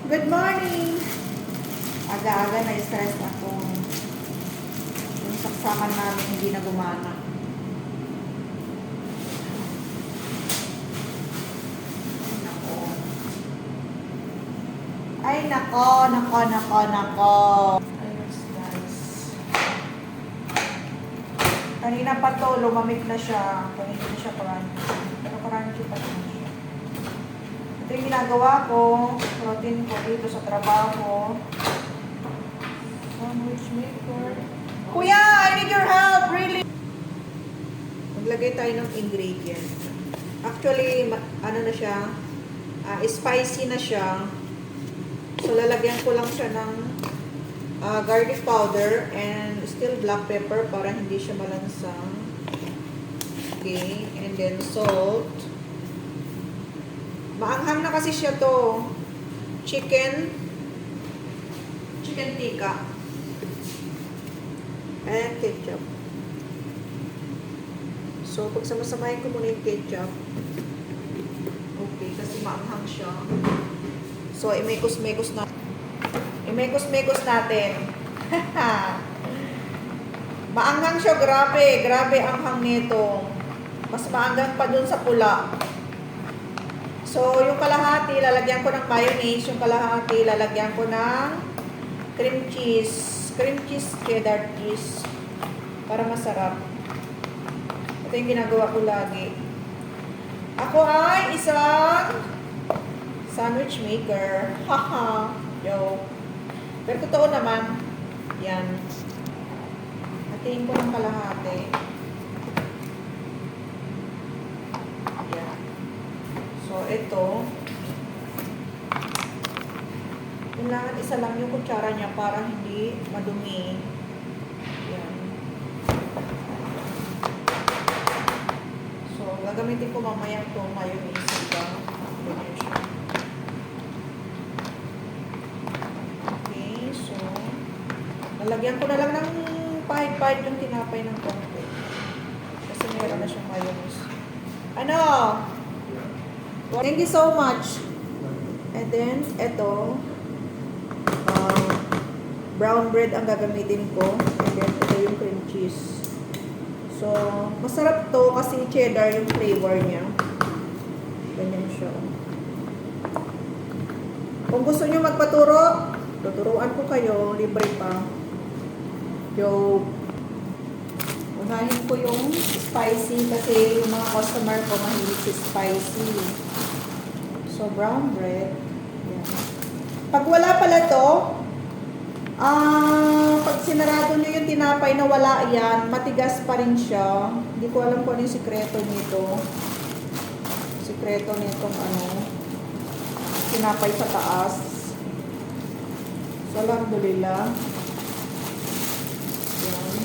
Good morning! Aga-aga na-stress ako. Yung saksakan namin hindi na gumana. Ay, nako. Ayos, guys. Kanina pa to, lumamig na siya. Kanina na siya crunchy. Pero crunchy pa rin siya. Ito yung ginagawa ko. Routine ko dito sa trabaho. Sandwich maker. Kuya, I need your help, really. Maglagay tayo ng ingredient. Actually, ano na siya, spicy na siya. So, lalagyan ko lang siya ng garlic powder and still black pepper para hindi siya malansang. Okay, and then salt. Maanghang na kasi siya to. Chicken tikka. And ketchup. So, pagsamasamahin ko muna yung ketchup. Okay, kasi maanghang siya. So, imekos-mekos na. Imekos-mekos natin. Maanghang siya, grabe. Grabe ang hang nito. Mas maanghang pa dun sa pula. So, yung kalahati, lalagyan ko ng mayonnaise. Yung kalahati, lalagyan ko ng cream cheese. Cream cheese, cheddar cheese. Para masarap. Ito yung ginagawa ko lagi. Ako ay isang sandwich maker. Haha. Yo. Pero totoo naman. Yan. Hatiin ko ng kalahati. Yan. So, ito. Kailangan isa lang yung kutsara niya para hindi madumi. Yan. So, gagamitin ko mamaya itong mayonnaise. Diba? Ganyan siya. Okay, so, lalagyan ko na lang ng pahit-pahit yung tinapay ng konti. Kasi meron na siyang mayonnaise. Ano? Thank you so much. And then, ito, brown bread ang gagamitin ko. And then, ito yung cream cheese. So, masarap to kasi cheddar yung flavor niya. Ganyan siya. Kung gusto nyo magpaturo, tuturuan ko kayo. Libre pa. Yo. Unahin ko yung spicy kasi yung mga customer ko mahilig si spicy. So, brown bread. Yan. Pag wala pala to, pag sinarado nyo yung tinapay na wala yan, matigas pa rin siya. Hindi ko alam kung ano yung sikreto nito. Sikreto nitong tinapay sa taas. So, alhamdulillah. Yan.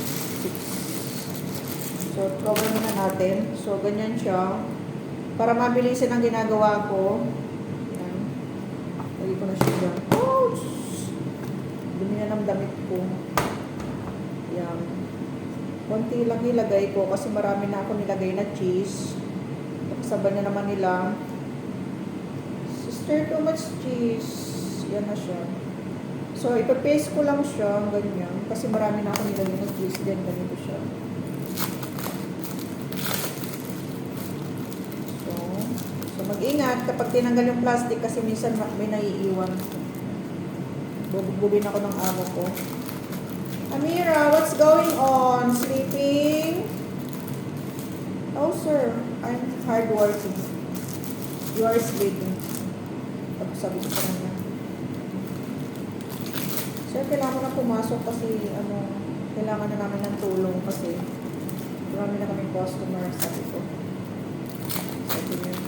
So, cover na natin. So, ganyan siya. Para mabilisin ang ginagawa ko. Yan. Lagi ko na siya dyan. Ouch! Dumi na ng damit ko. Yan. Konti lang nilagay ko kasi marami na ako nilagay na cheese. Saban na naman nila. Sister, too much cheese. Yan na siya. So, ipapaste ko lang siya. Ganyan. Kasi marami na ako nilagay na cheese. Then, ganito siya. So, mag-ingat kapag tinanggal yung plastic kasi minsan may naiiwan. Bubugin ako ng amo ko. Amira, what's going on? Sleeping? Oh, sir. I'm hardworking. You are sleeping. Tapos sabi ko sa kanya. Sir, kailangan ko na pumasok kasi kailangan na namin ng tulong kasi marami na kaming customer, sabi ko. Sabi niya.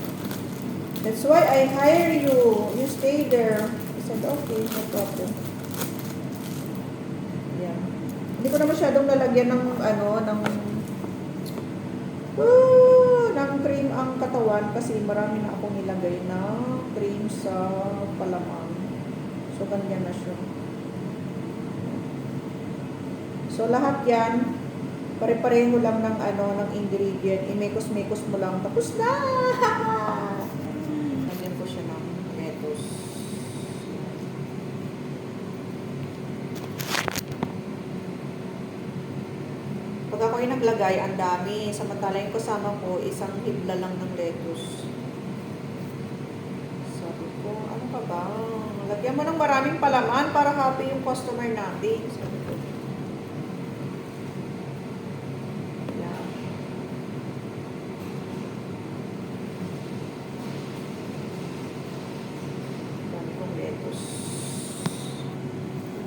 That's why I hire you. You stay there. I said, okay, no problem. Yeah. Hindi ko na masyadong lalagyan ng ng cream ang katawan kasi marami na akong nilagay na cream sa palamang. So, ganyan na siya. So, lahat yan, pare-pareho lang ng ng ingredient. Imekos-mekos mo lang. Tapos na! Lagyan ko siya ng lettuce. kami naglagay, ang dami. Samantala yung kasama ko, isang hibla lang ng lettuce. Sabi ko, ano ka ba? Lagyan mo ng maraming palaman para happy yung customer natin. Sabi ko. Yan. Dami kong lettuce.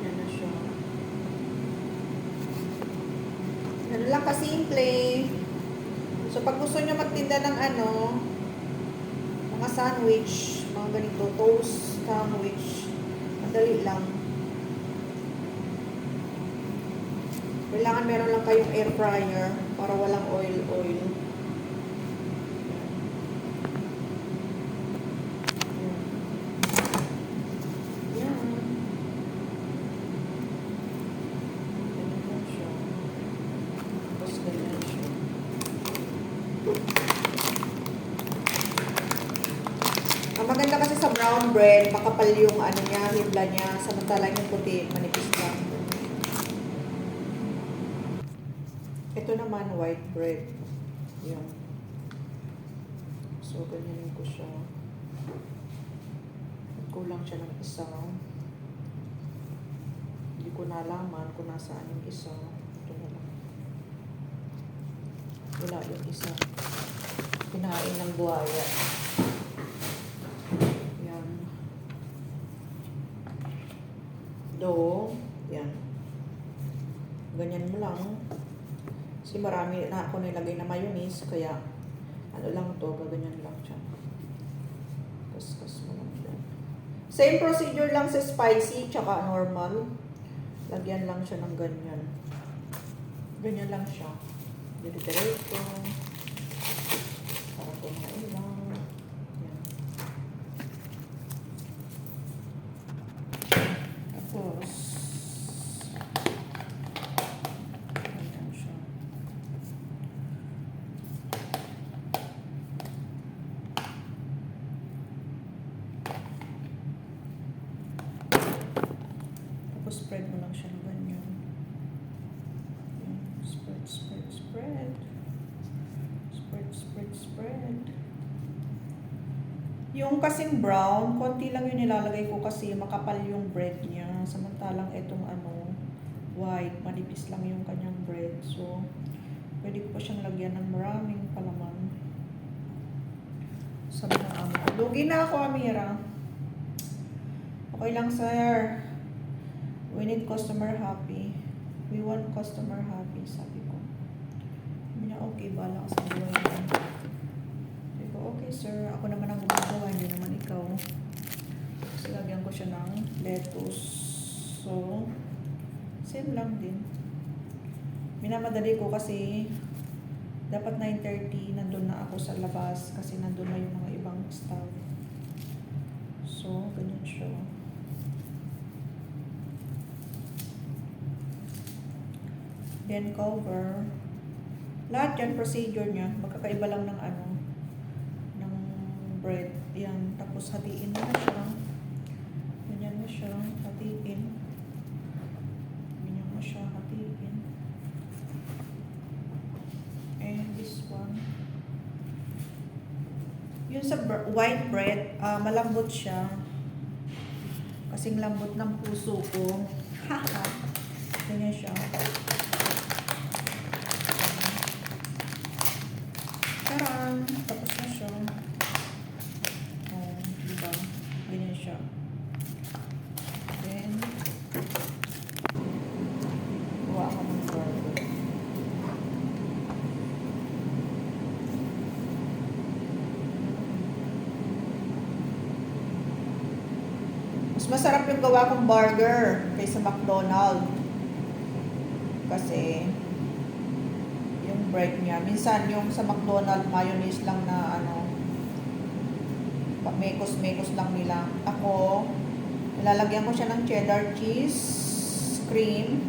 Yan na siya. Ano lang kasimple. So, pag gusto nyo magtinda ng ano, mga sandwich, mga ganito, toast, sandwich, madali lang. Kailangan meron lang kayong air fryer para walang oil. Yan. Ganyan lang siya. Tapos ganyan siya. Ang maganda kasi sa brown bread, makapal yung ano niya, hibla niya. Samantalang yung puti, manipis lang. Ito naman, white bread. Yan. So, ganyan ko siya. Kulang siya ng isa. Hindi ko nalaman kung nasaan yung isa. Ito na lang. Wala yung isa. Kinain ng buhaya. Yan. Yan. Ganyan mo lang. Kasi marami na ako nilagay na mayonnaise, kaya ano lang to, gaganyan lang siya. Kaskas mo lang dyan. Same procedure lang sa spicy, tsaka normal. Lagyan lang siya ng ganyan. Ganyan lang siya. Diretso. Para kumain lang. Yan. Tapos, ganyan siya. Tapos, spread mo lang siya ng ganyan. Yan. Spread. Spread. Yung kasing brown, konti lang yung nilalagay ko kasi makapal yung bread niya. Samantalang itong ano, white, manipis lang yung kanyang bread. So, pwede ko pa siyang lagyan ng maraming palaman. Sabi ng amo ko, lugi na ako, Amira. Okay lang, sir. We need customer happy. We want customer happy, sabi ko. Sabi niya, okay, bahala ka sa buhay niya. Sabi ko, okay, sir. Ako naman ang gumagawa, hindi naman ikaw. Kasi lagyan ko siya ng lettuce. So, same lang din. Minamadali ko kasi dapat 9:30 nandun na ako sa labas kasi nandun na yung mga ibang staff. So, ganyan siya. Then cover. Lahat yan, procedure niya. Magkakaiba lang ng ano, ng bread. Yan. Tapos hatiin mo na siya. Ganyan mo siya. Hatiin. Ganyan mo siya. Hatiin. And this one. Yun sa white bread, malambot siya. Kasing lambot ng puso ko. Haha. Ganyan siya. Tarang! Tapos na siya. Oh, diba? Ganyan siya. Then, gawa ako ng burger. Mas masarap yung gawa kong burger kaysa McDonald's. Kasi, yung bread niya. Minsan yung sa McDonald's mayonnaise lang na ano, mekos lang nila. Ako, nilalagyan ko siya ng cheddar cheese, cream.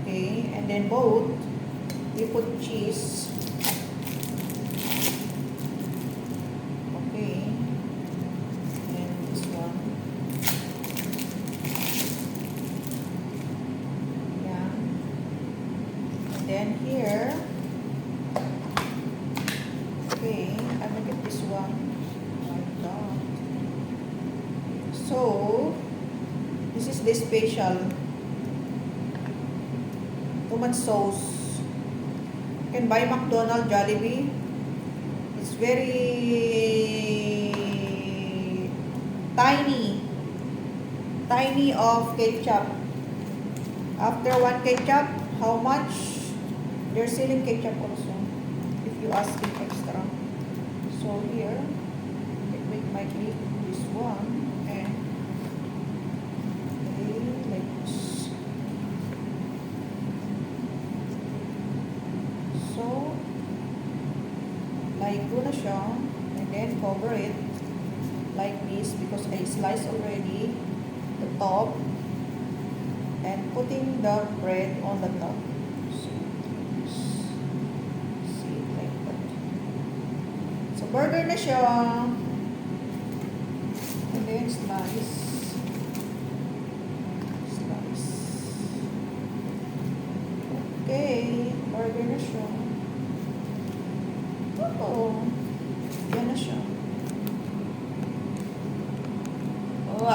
Okay, and then both, you put cheese. Okay. And this one. Yan. And then then here. Okay, I'm gonna get this one like that. So, this is the special. Too much sauce. You can buy McDonald's, Jollibee. It's very tiny. Tiny of ketchup. After one ketchup, how much? They're selling ketchup also. If you ask it extra. So here, it might be this one and okay, like this. So, like ko na siya, and then cover it like this because I sliced already the top and putting the bread on the top. So, see it like that. So, burger na siya. And then slice. Slice. Okay, burger na siya. Oo. Yan na siya. Oh.